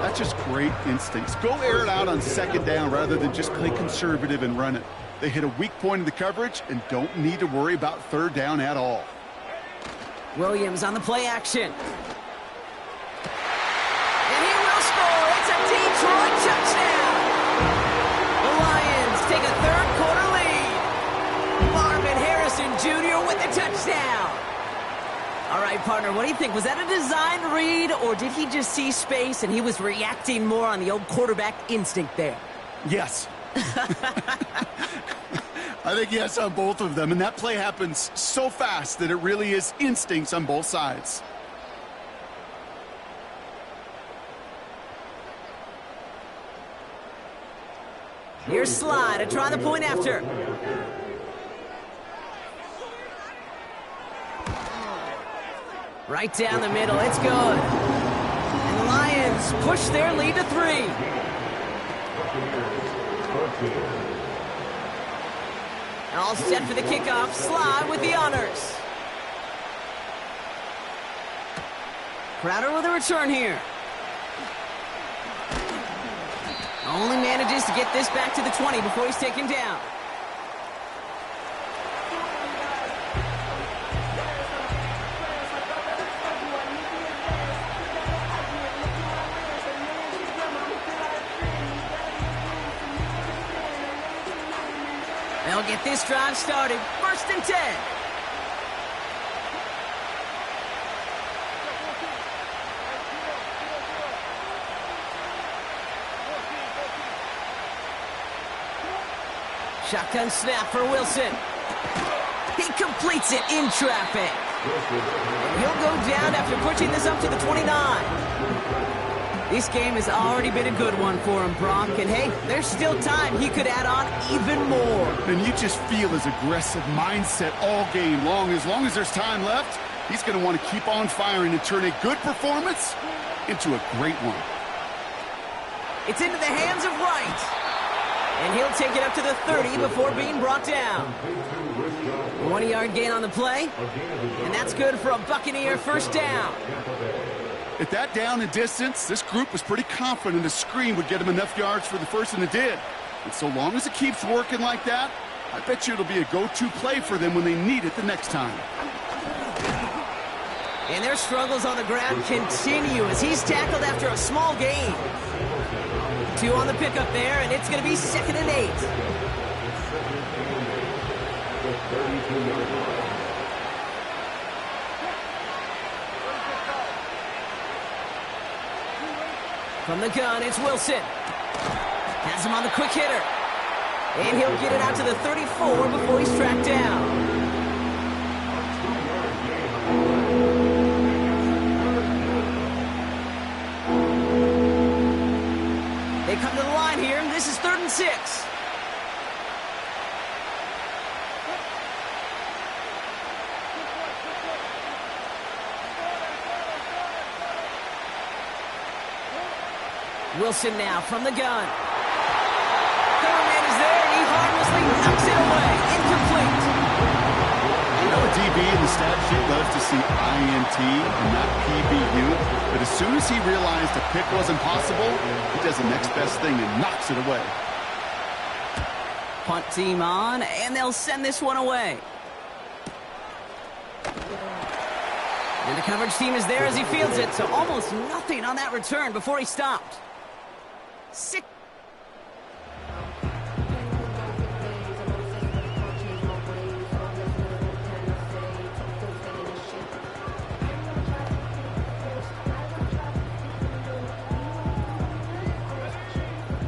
That's just great instincts. Go air it out on 2nd down rather than just play conservative and run it. They hit a weak point in the coverage and don't need to worry about 3rd down at all. Williams on the play action. And he will score. It's a Detroit touchdown. The Lions take a third-quarter lead. Marvin Harrison Jr. with the touchdown. All right, partner, what do you think? Was that a designed read, or did he just see space and he was reacting more on the old quarterback instinct there? Yes. I think yes on both of them, and that play happens so fast that it really is instincts on both sides. Here's Sly to try the point after. Right down the middle, it's good. And the Lions push their lead to 3. All set for the kickoff. Sly with the honors. Crowder with a return here. Only manages to get this back to the 20 before he's taken down. They'll get this drive started. 1st and 10. Shotgun snap for Wilson. He completes it in traffic. And he'll go down after pushing this up to the 29. This game has already been a good one for him, Brock. And hey, there's still time he could add on even more. And you just feel his aggressive mindset all game long. As long as there's time left, he's going to want to keep on firing and turn a good performance into a great one. It's into the hands of Wright. And he'll take it up to the 30 before being brought down. 20-yard gain on the play. And that's good for a Buccaneer 1st down. At that down and distance, this group was pretty confident the screen would get him enough yards for the first, and it did. And so long as it keeps working like that, I bet you it'll be a go-to play for them when they need it the next time. And their struggles on the ground continue as he's tackled after a small gain. 2 on the pickup there, and it's going to be 2nd and 8. From the gun, it's Wilson. Has him on the quick hitter. And he'll get it out to the 34 before he's tracked down. They come to the line here, and this is 3rd and 6. Wilson now from the gun. Third man is there, and he harmlessly knocks it away. Incomplete. You know, a DB in the stat sheet loves to see INT and not PBU, but as soon as he realized a pick wasn't possible, he does the next best thing and knocks it away. Punt team on, and they'll send this one away. And the coverage team is there as he fields it, so almost nothing on that return before he stopped. 6.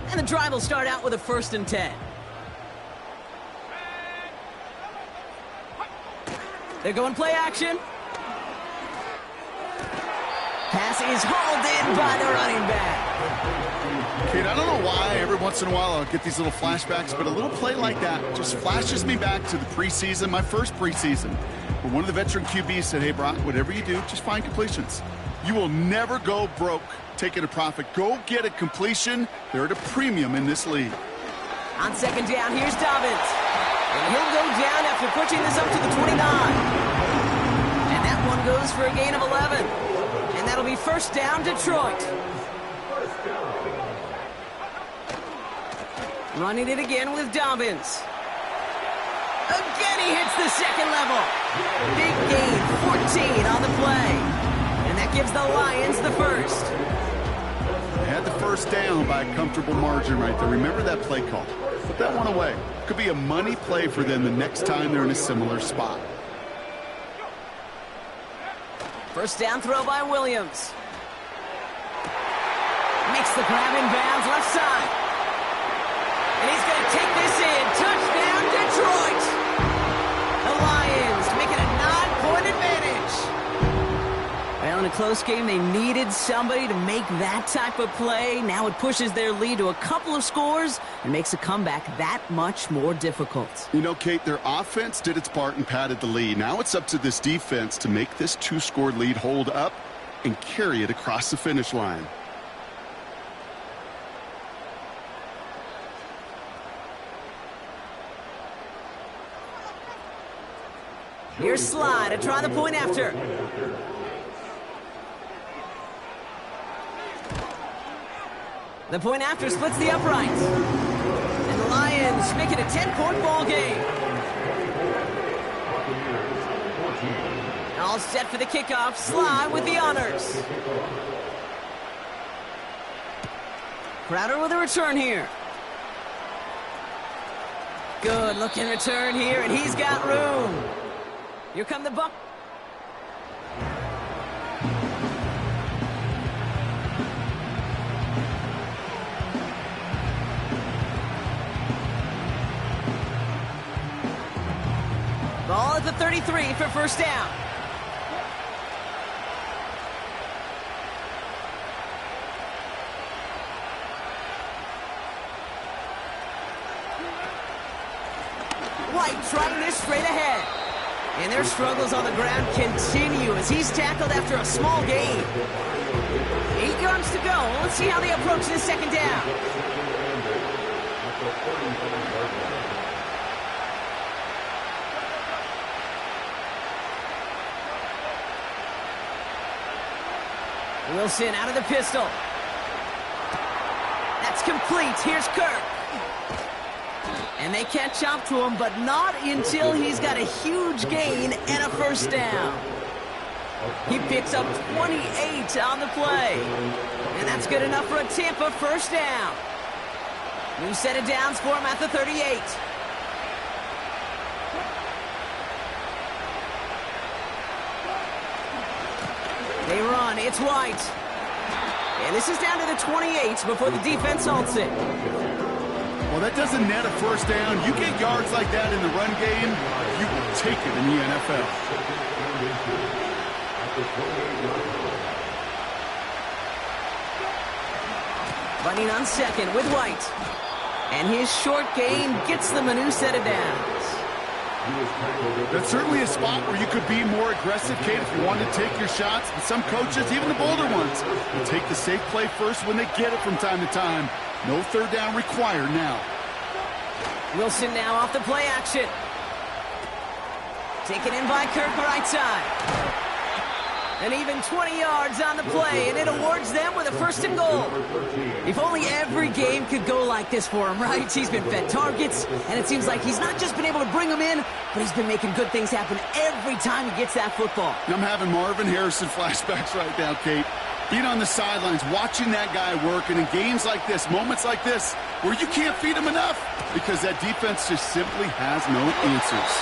And the drive will start out with a 1st and 10. They're going play action. Pass is hauled in by the running back. Kate, I don't know why every once in a while I'll get these little flashbacks, but a little play like that just flashes me back to the preseason, my first preseason, where one of the veteran QBs said, hey, Brock, whatever you do, just find completions. You will never go broke taking a profit. Go get a completion. They're at a premium in this league. On 2nd down, here's Dobbins. And he'll go down after pushing this up to the 29. And that one goes for a gain of 11. And that'll be 1st down, Detroit. Running it again with Dobbins. Again, he hits the second level. Big gain, 14 on the play. And that gives the Lions the first. They had the first down by a comfortable margin right there. Remember that play call. Put that one away. Could be a money play for them the next time they're in a similar spot. First down throw by Williams. Makes the grab in bounds left side. And he's going to take this in. Touchdown, Detroit. The Lions make it a 9-point advantage. Well, in a close game, they needed somebody to make that type of play. Now it pushes their lead to a couple of scores and makes a comeback that much more difficult. You know, Kate, their offense did its part and padded the lead. Now it's up to this defense to make this 2-score lead hold up and carry it across the finish line. Here's Sly to try the point after. The point after splits the uprights. And the Lions make it a 10-point ball game. All set for the kickoff. Sly with the honors. Crowder with a return here. Good looking return here, and he's got room. Here come the Buck. Ball at the 33 for first down. White trying this straight ahead. And their struggles on the ground continue as he's tackled after a small gain. 8 yards to go. Let's see how they approach this second down. Wilson out of the pistol. That's complete. Here's Kirk. And they catch up to him, but not until he's got a huge gain and a first down. He picks up 28 on the play. And that's good enough for a Tampa first down. New set of downs for him at the 38. They run. It's White. And this is down to the 28 before the defense halts it. Well, that doesn't net a first down. You get yards like that in the run game, you will take it in the NFL. Running on second with White. And his short gain gets them a new set of downs. That's certainly a spot where you could be more aggressive, Kate, if you want to take your shots. But some coaches, even the bolder ones, will take the safe play first when they get it from time to time. No third down required now. Wilson now off the play action. Taken in by Kirk right side. And even 20 yards on the play, and it awards them with a first and goal. If only every game could go like this for him, right? He's been fed targets, and it seems like he's not just been able to bring them in, but he's been making good things happen every time he gets that football. I'm having Marvin Harrison flashbacks right now, Kate. Being on the sidelines, watching that guy work, and in games like this, moments like this, where you can't feed him enough because that defense just simply has no answers.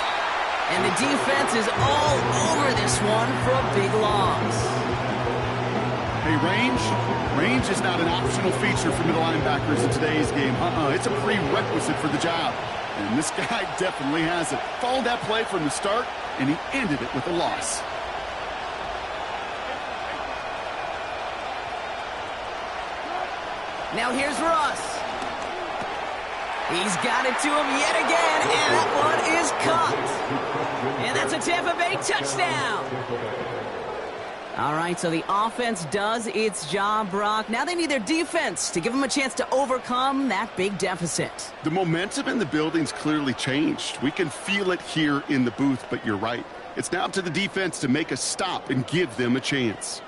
And the defense is all over this one for a big loss. Hey, range is not an optional feature for middle linebackers in today's game. It's a prerequisite for the job. And this guy definitely has it. Followed that play from the start, and he ended it with a loss. Now here's Russ. He's got it to him yet again, and that one is caught. And that's a Tampa Bay touchdown. All right, so the offense does its job, Brock. Now they need their defense to give them a chance to overcome that big deficit. The momentum in the building's clearly changed. We can feel it here in the booth, but you're right. It's now up to the defense to make a stop and give them a chance.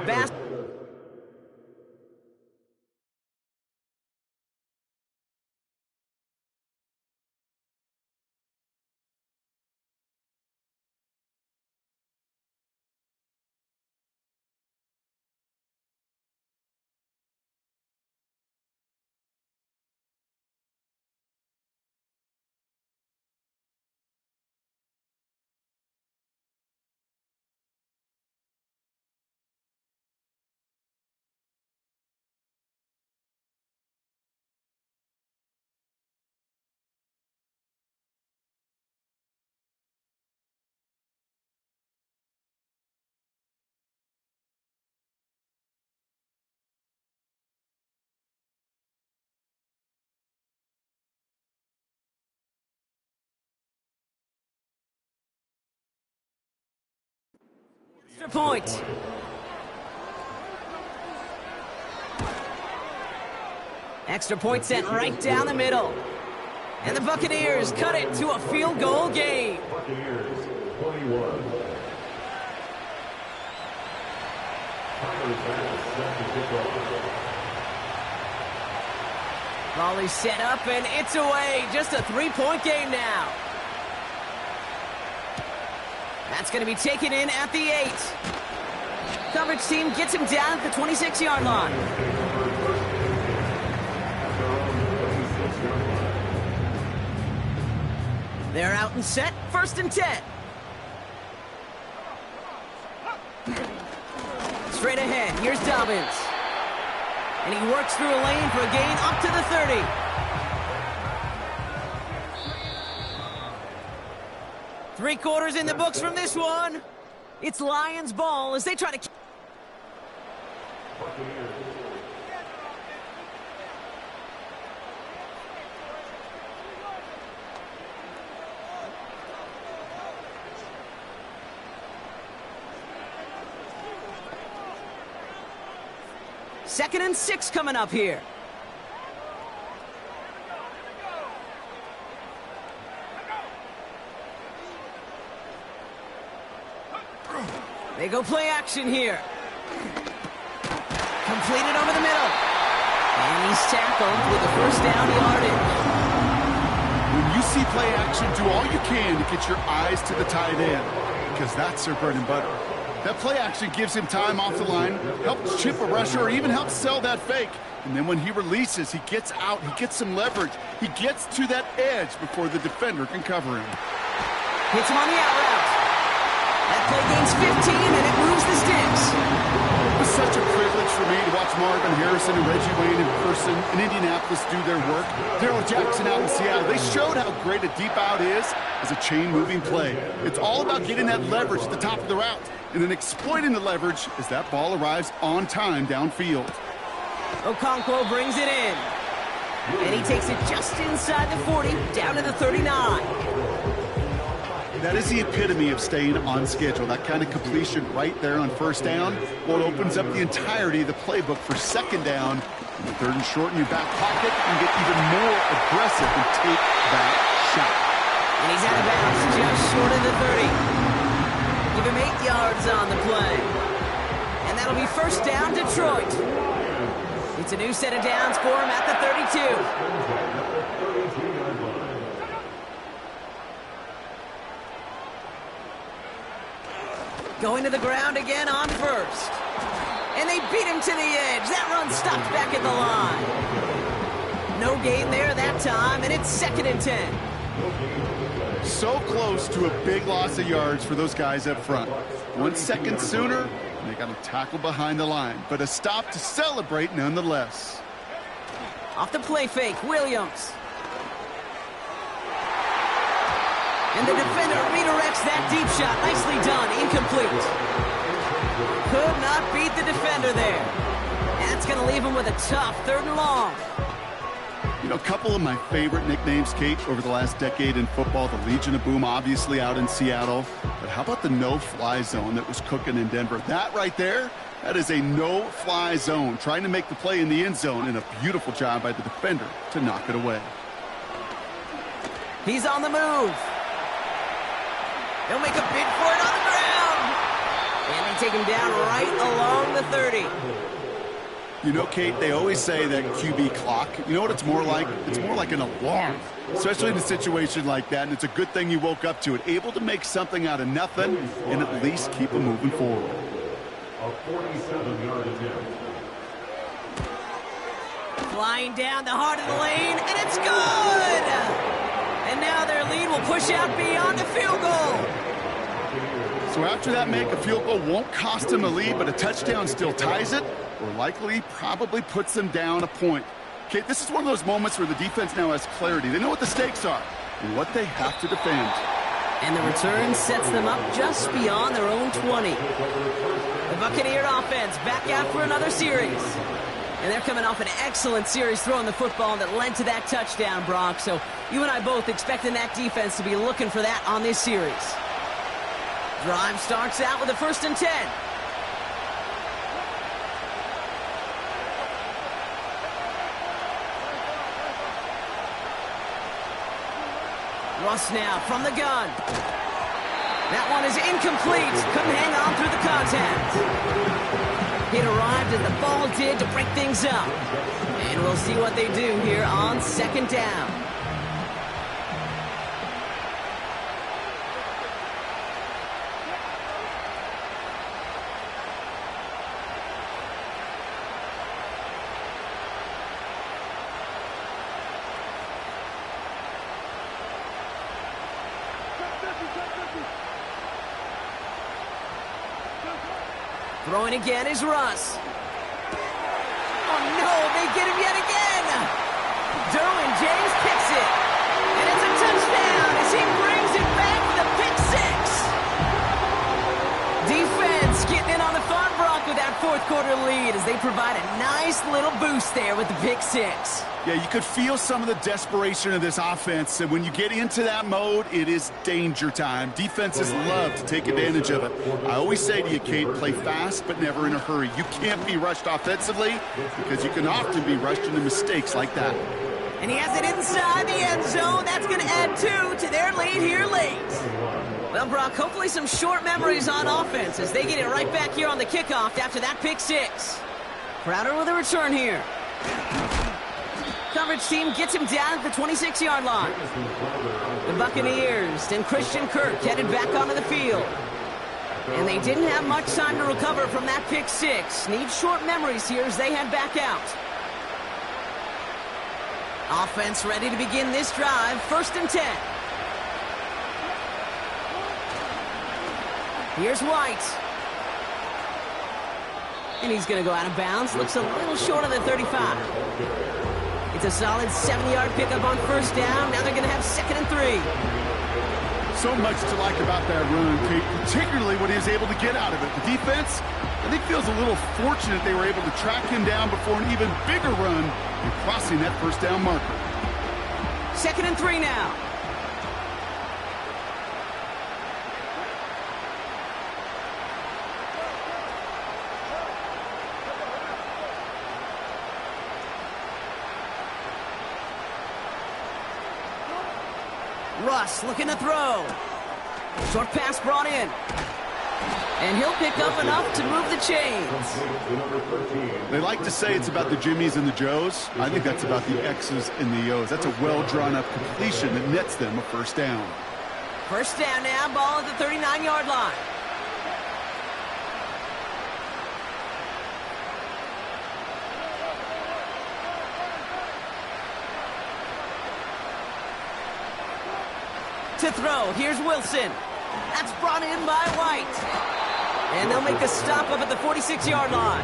Fast. extra point. Extra point sent right down the middle. And the Buccaneers cut it to a field goal game. Buccaneers 21. Volley set up and it's away. Just a 3-point game now. That's going to be taken in at the 8. Coverage team gets him down at the 26-yard line. They're out and set. 1st and 10. Straight ahead. Here's Dobbins. And he works through a lane for a gain up to the 30. Three quarters in the books from this one. It's Lions ball as they try to... Second and 6 coming up here. They go play action here. Completed over the middle. And he's tackled with the 1st down yardage. When you see play action, do all you can to get your eyes to the tight end, because that's their bread and butter. That play action gives him time off the line, helps chip a rusher, or even helps sell that fake. And then when he releases, he gets out, he gets some leverage. He gets to that edge before the defender can cover him. Hits him on the out route. That play gains 15, and it moves the sticks. It was such a privilege for me to watch Marvin Harrison and Reggie Wayne in person in Indianapolis do their work. Daryl Jackson out in Seattle. They showed how great a deep out is as a chain-moving play. It's all about getting that leverage at the top of the route and then exploiting the leverage as that ball arrives on time downfield. Okonkwo brings it in. And he takes it just inside the 40, down to the 39. That is the epitome of staying on schedule. That kind of completion right there on 1st down. Well, it opens up the entirety of the playbook for 2nd down. In the 3rd and short in your back pocket, you can get even more aggressive and take that shot. And he's out of bounds, just short of the 30. Give him 8 yards on the play. And that'll be 1st down, Detroit. It's a new set of downs for him at the 32. Going to the ground again on 1st. And they beat him to the edge. That run stopped back at the line. No gain there that time, and it's 2nd and 10. So close to a big loss of yards for those guys up front. 1 second sooner, and they got a tackle behind the line. But a stop to celebrate nonetheless. Off the play fake, Williams. And the defender redirects that deep shot. Nicely done. Incomplete. Could not beat the defender there. That's going to leave him with a tough 3rd and long. You know, a couple of my favorite nicknames, Kate, over the last decade in football. The Legion of Boom, obviously, out in Seattle. But how about the no-fly zone that was cooking in Denver? That right there, that is a no-fly zone. Trying to make the play in the end zone, and a beautiful job by the defender to knock it away. He's on the move. They'll make a bid for it on the ground. And they take him down right along the 30. You know, Kate, they always say that QB clock, you know what it's more like? It's more like an alarm, especially in a situation like that. And it's a good thing you woke up to it, able to make something out of nothing and at least keep them moving forward. A 47-yard attempt. Flying down the heart of the lane, and it's good! And now their lead will push out beyond the field goal. So after that make, a field goal won't cost them a lead, but a touchdown still ties it, or likely probably puts them down a point. Okay, this is one of those moments where the defense now has clarity. They know what the stakes are and what they have to defend. And the return sets them up just beyond their own 20. The Buccaneer offense back out for another series. And they're coming off an excellent series throwing the football that led to that touchdown, Brock. So you and I both expecting that defense to be looking for that on this series. Drive starts out with a 1st and 10. Russ now from the gun. That one is incomplete. Couldn't hang on through the contact. It arrived as the ball did to break things up. And we'll see what they do here on 2nd down. Throwing again is Russ. Oh no, they get him yet again. Derwin James picks it. And it's a touchdown as he brings it back for the pick six. Defense getting in on the fun, Brock, with that 4th quarter lead as they provide a nice little boost there with the pick six. Yeah, you could feel some of the desperation of this offense, and when you get into that mode, it is danger time. Defenses love to take advantage of it. I always say to you, Kate, play fast, but never in a hurry. You can't be rushed offensively because you can often be rushed into mistakes like that. And he has it inside the end zone. That's going to add 2 to their lead here late. Well, Brock, hopefully some short memories on offense as they get it right back here on the kickoff after that pick six. Crowder with a return here. Coverage team gets him down at the 26-yard line. The Buccaneers and Christian Kirk headed back onto the field. And they didn't have much time to recover from that pick six. Need short memories here as they head back out. Offense ready to begin this drive. 1st and 10. Here's White. And he's going to go out of bounds. Looks a little short of the 35. It's a solid 7-yard pickup on 1st down. Now they're going to have 2nd and 3. So much to like about that run, Kate, particularly what he was able to get out of it. The defense, I think, feels a little fortunate they were able to track him down before an even bigger run and crossing that 1st down marker. 2nd and 3 now. Russ looking to throw. Short pass brought in. And he'll pick up enough to move the chains. They like to say it's about the Jimmies and the Joes. I think that's about the X's and the O's. That's a well-drawn-up completion that nets them a 1st down. 1st down now, ball at the 39-yard line. To throw, here's Wilson. That's brought in by White. And they'll make the stop up at the 46-yard line.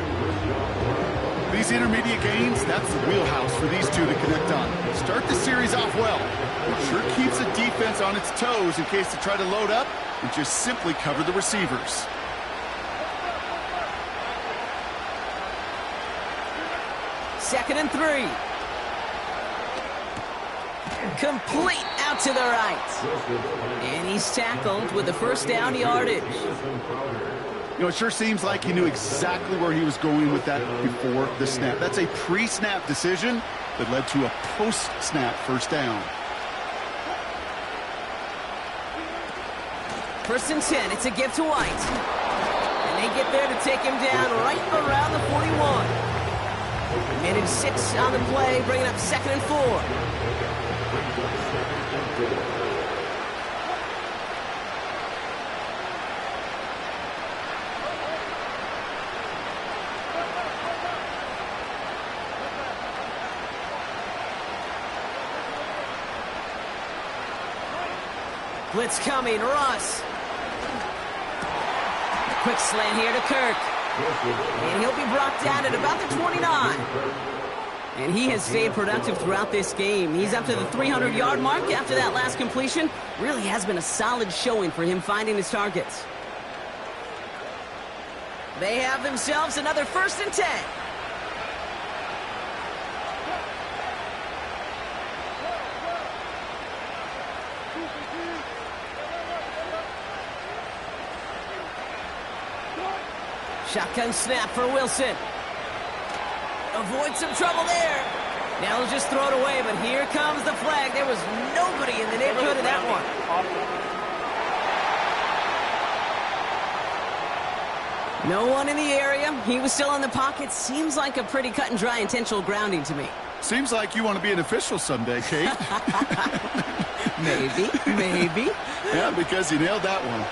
These intermediate gains, that's the wheelhouse for these two to connect on. Start the series off well. It sure keeps the defense on its toes in case they try to load up and just simply cover the receivers. Second and 3. Complete out to the right. And he's tackled with the 1st down yardage. You know, it sure seems like he knew exactly where he was going with that before the snap. That's a pre-snap decision that led to a post-snap 1st down. 1st and 10. It's a give to White. And they get there to take him down right around the 41. Minute 6 on the play, bringing up 2nd and 4. Blitz coming, Russ. Quick slant here to Kirk. And he'll be brought down at about the 29. And he has stayed productive throughout this game. He's up to the 300-yard mark after that last completion. Really has been a solid showing for him finding his targets. They have themselves another 1st and 10. Shotgun snap for Wilson. Avoid some trouble there. Now he'll just throw it away, but here comes the flag. There was nobody in the neighborhood of that one. No one in the area. He was still in the pocket. Seems like a pretty cut and dry intentional grounding to me. Seems like you want to be an official someday, Kate. Maybe. Yeah, because you nailed that one.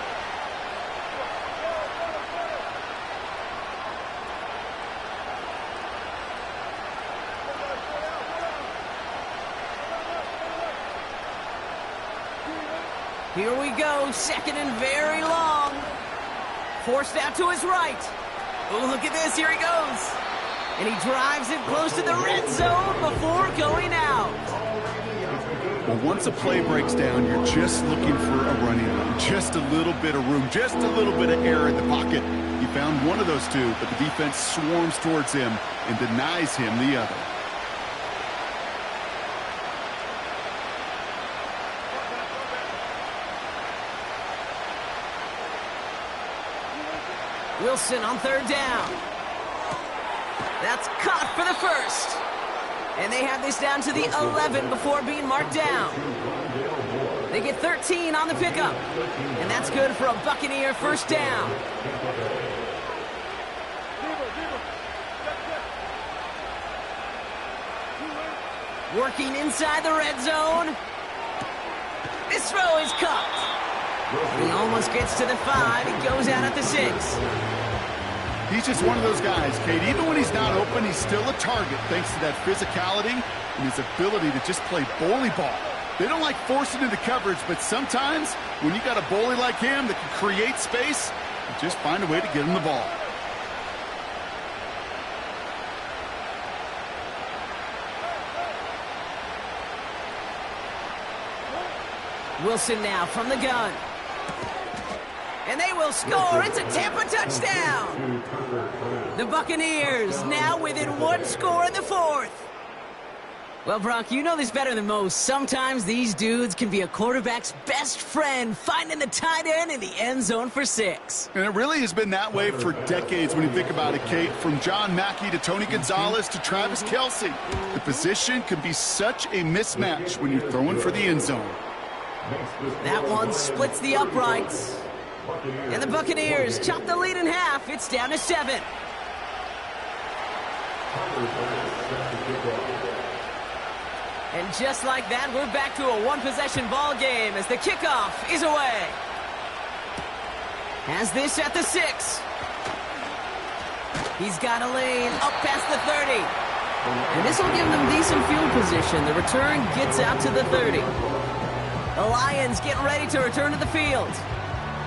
Here we go, second and very long. Forced out to his right. Oh, look at this, here he goes. And he drives it close to the red zone before going out. Well, once a play breaks down, you're just looking for a running run. Just a little bit of room, just a little bit of air in the pocket. He found one of those two, but the defense swarms towards him and denies him the other. Wilson on third down. That's caught for the first. And they have this down to the 11 before being marked down. They get 13 on the pickup. And that's good for a Buccaneer first down. Working inside the red zone. This throw is caught. He almost gets to the 5. He goes out at the 6. He's just one of those guys, Kate. Even when he's not open, he's still a target thanks to that physicality and his ability to just play bully ball. They don't like forcing into coverage, but sometimes when you got a bully like him that can create space, you just find a way to get him the ball. Wilson now from the gun. And they will score. It's a Tampa touchdown. The Buccaneers now within one score in the fourth. Well, Brock, you know this better than most. Sometimes these dudes can be a quarterback's best friend, finding the tight end in the end zone for 6. And it really has been that way for decades when you think about it, Kate. From John Mackey to Tony Gonzalez to Travis Kelce. The position can be such a mismatch when you're throwing for the end zone. That one splits the uprights. And the Buccaneers chop the lead in half. It's down to 7. And just like that, we're back to a one-possession ball game as the kickoff is away. Has this at the 6. He's got a lane up past the 30. And this will give them decent field position. The return gets out to the 30. The Lions get ready to return to the field.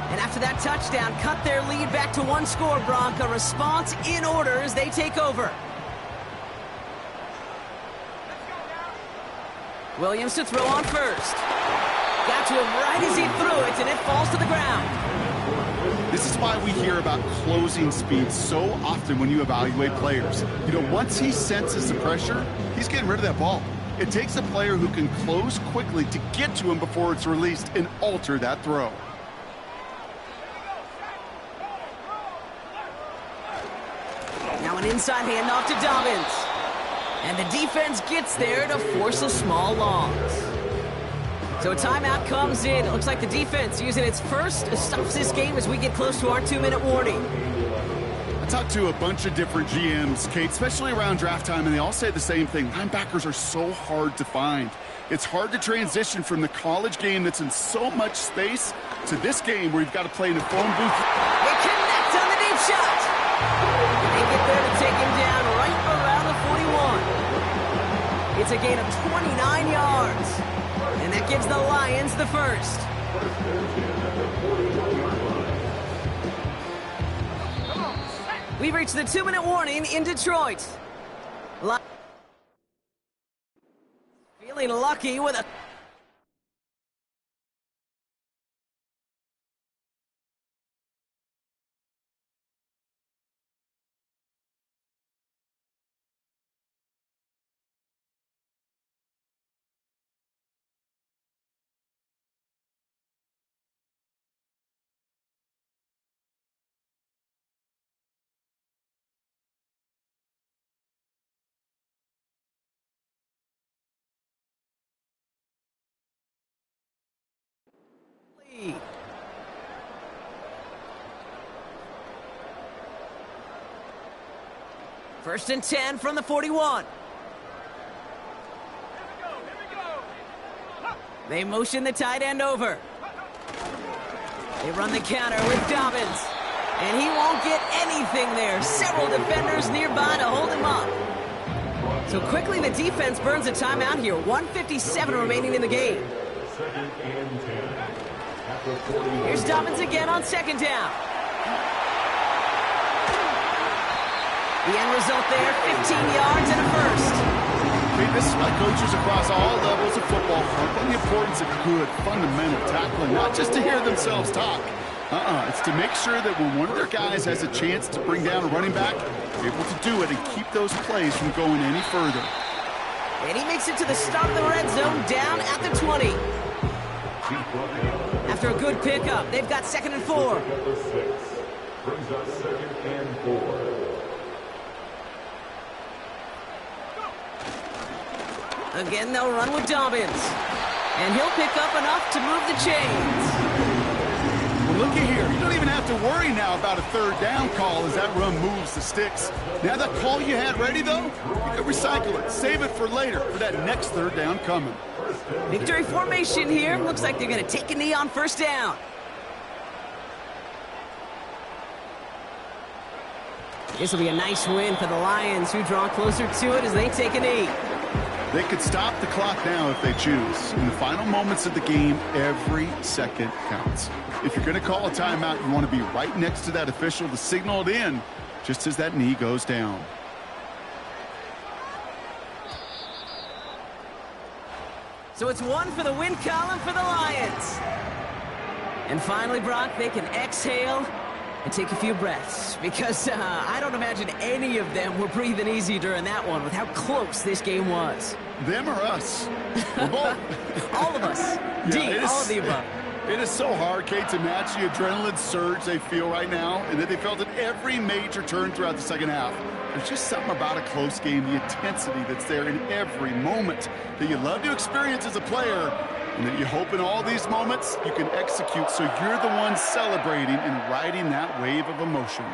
And after that touchdown, cut their lead back to one score, Bronc. A response in order as they take over. Williams to throw on first. Got to him right as he threw it, and it falls to the ground. This is why we hear about closing speed so often when you evaluate players. You know, once he senses the pressure, he's getting rid of that ball. It takes a player who can close quickly to get to him before it's released and alter that throw. Now an inside handoff to Dobbins. And the defense gets there to force a small loss. So a timeout comes in. It looks like the defense using its first stops this game as we get close to our 2-minute warning. I talked to a bunch of different GMs, Kate, especially around draft time, and they all say the same thing. Linebackers are so hard to find. It's hard to transition from the college game that's in so much space to this game where you've got to play in a phone booth. They connect on the deep shot. And they get there to take him down right around the 41. It's a gain of 29 yards. And that gives the Lions the first. We've reached the 2-minute warning in Detroit. Feeling lucky with a First and 10 from the 41. They motion the tight end over. They run the counter with Dobbins. And he won't get anything there. Several defenders nearby to hold him up. So quickly the defense burns a timeout here. 1:57 remaining in the game. Second and 10. After 40. Here's Dobbins again on second down. The end result there, 15 yards and a first. Hey, this is why coaches across all levels of football harp on the importance of good, fundamental tackling, not just to hear themselves talk. It's to make sure that when one of their guys has a chance to bring down a running back, they're able to do it and keep those plays from going any further. And he makes it to the start of the red zone, down at the 20. After a good pickup, they've got 2nd and 4. Brings us 2nd and 4. Again, they'll run with Dobbins. And he'll pick up enough to move the chains. Well, looky here. You don't even have to worry now about a third down call as that run moves the sticks. Now that call you had ready, though, you can recycle it. Save it for later for that next third down coming. Victory formation here. Looks like they're going to take a knee on first down. This will be a nice win for the Lions, who draw closer to it as they take a knee. They could stop the clock now if they choose. In the final moments of the game, every second counts. If you're going to call a timeout, you want to be right next to that official to signal it in just as that knee goes down. So it's one for the win column for the Lions. And finally, Brock, they can exhale and take a few breaths, because I don't imagine any of them were breathing easy during that one with how close this game was. Them or us? We're both. All of us. Yeah, All of the above. It is so hard, Kate, to match the adrenaline surge they feel right now, and that they felt at every major turn throughout the second half. There's just something about a close game, the intensity that's there in every moment that you love to experience as a player, and that you hope in all these moments you can execute so you're the one celebrating and riding that wave of emotion.